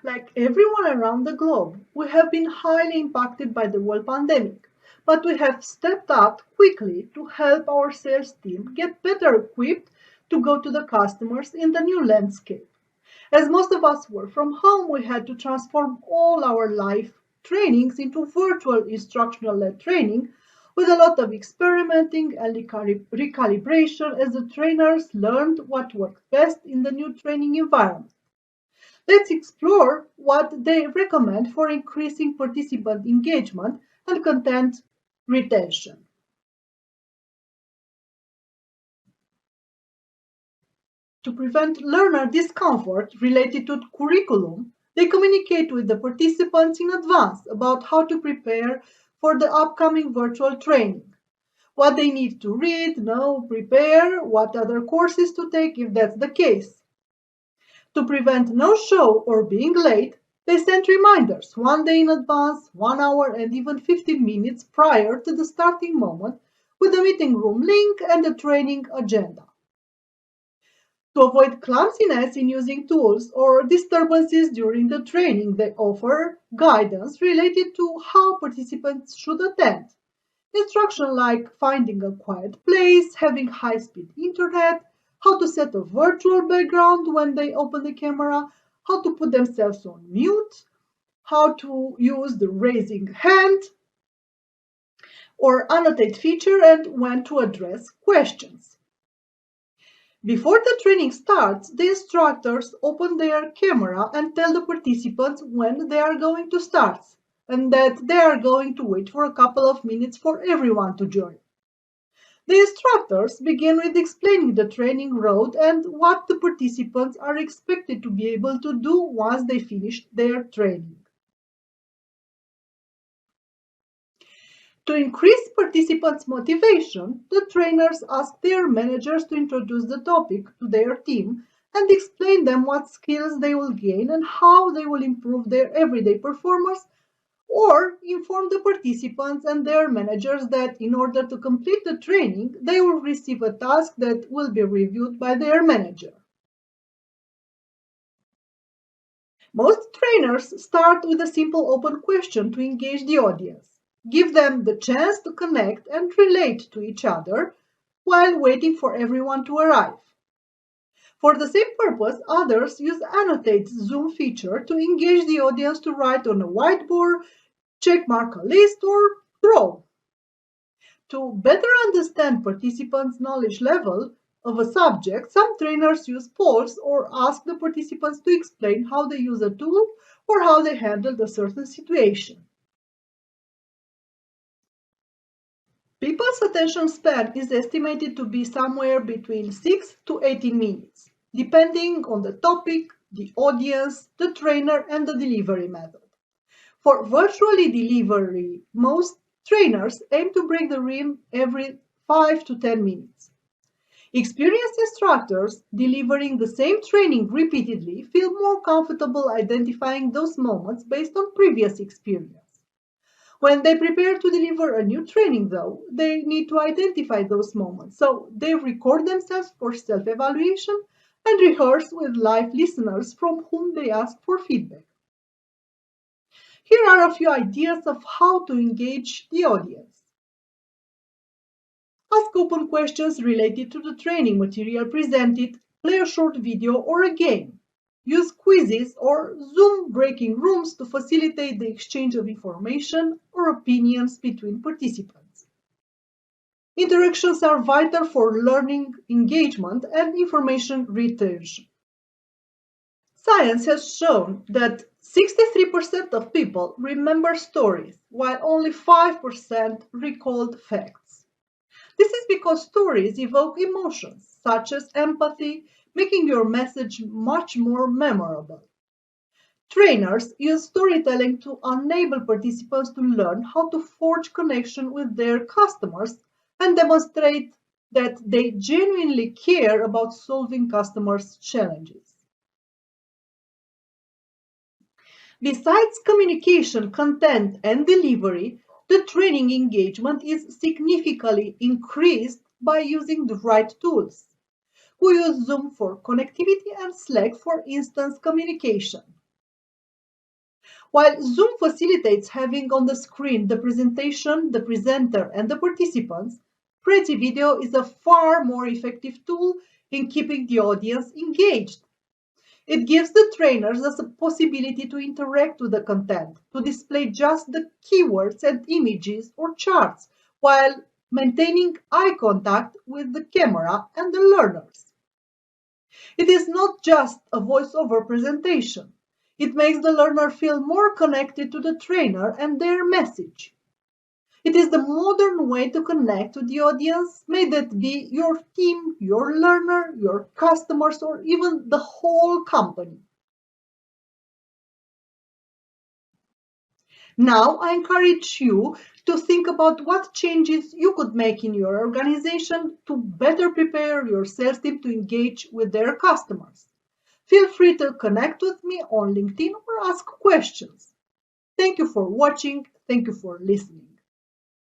Like everyone around the globe, we have been highly impacted by the world pandemic, but we have stepped up quickly to help our sales team get better equipped to go to the customers in the new landscape. As most of us work from home, we had to transform all our live trainings into virtual instructional led training with a lot of experimenting and recalibration as the trainers learned what worked best in the new training environment. Let's explore what they recommend for increasing participant engagement and content retention. To prevent learner discomfort related to curriculum, they communicate with the participants in advance about how to prepare for the upcoming virtual training, what they need to read, know, prepare, what other courses to take if that's the case. To prevent no-show or being late, they send reminders 1 day in advance, 1 hour, and even 15 minutes prior to the starting moment with a meeting room link and a training agenda. To avoid clumsiness in using tools or disturbances during the training, they offer guidance related to how participants should attend. Instruction like finding a quiet place, having high-speed internet, how to set a virtual background when they open the camera, how to put themselves on mute, how to use the raising hand or annotate feature, and when to address questions. Before the training starts, the instructors open their camera and tell the participants when they are going to start and that they are going to wait for a couple of minutes for everyone to join. The instructors begin with explaining the training route and what the participants are expected to be able to do once they finish their training. To increase participants' motivation, the trainers ask their managers to introduce the topic to their team and explain them what skills they will gain and how they will improve their everyday performance, or inform the participants and their managers that in order to complete the training, they will receive a task that will be reviewed by their manager. Most trainers start with a simple open question to engage the audience, give them the chance to connect and relate to each other while waiting for everyone to arrive. For the same purpose, others use Annotate Zoom feature to engage the audience to write on a whiteboard, check mark a list, or draw. To better understand participants' knowledge level of a subject, some trainers use polls or ask the participants to explain how they use a tool or how they handled a certain situation. People's attention span is estimated to be somewhere between 6 to 18 minutes, depending on the topic, the audience, the trainer, and the delivery method. For virtually delivery, most trainers aim to break the rim every 5 to 10 minutes. Experienced instructors delivering the same training repeatedly feel more comfortable identifying those moments based on previous experience. When they prepare to deliver a new training, though, they need to identify those moments. So they record themselves for self evaluation and rehearse with live listeners from whom they ask for feedback. Here are a few ideas of how to engage the audience. Ask open questions related to the training material presented, play a short video or a game. Use quizzes or Zoom breaking rooms to facilitate the exchange of information or opinions between participants. Interactions are vital for learning engagement and information retention. Science has shown that 63% of people remember stories, while only 5% recalled facts. This is because stories evoke emotions, such as empathy, making your message much more memorable. Trainers use storytelling to enable participants to learn how to forge connection with their customers and demonstrate that they genuinely care about solving customers' challenges. Besides communication, content, and delivery, the training engagement is significantly increased by using the right tools. We use Zoom for connectivity and Slack for instance communication. While Zoom facilitates having on the screen the presentation, the presenter, and the participants, Prezi video is a far more effective tool in keeping the audience engaged. It gives the trainers the possibility to interact with the content, to display just the keywords and images or charts, while maintaining eye contact with the camera and the learners. It is not just a voiceover presentation. It makes the learner feel more connected to the trainer and their message. It is the modern way to connect to the audience, may that be your team, your learner, your customers, or even the whole company. Now, I encourage you to think about what changes you could make in your organization to better prepare your sales team to engage with their customers. Feel free to connect with me on LinkedIn or ask questions. Thank you for watching. Thank you for listening.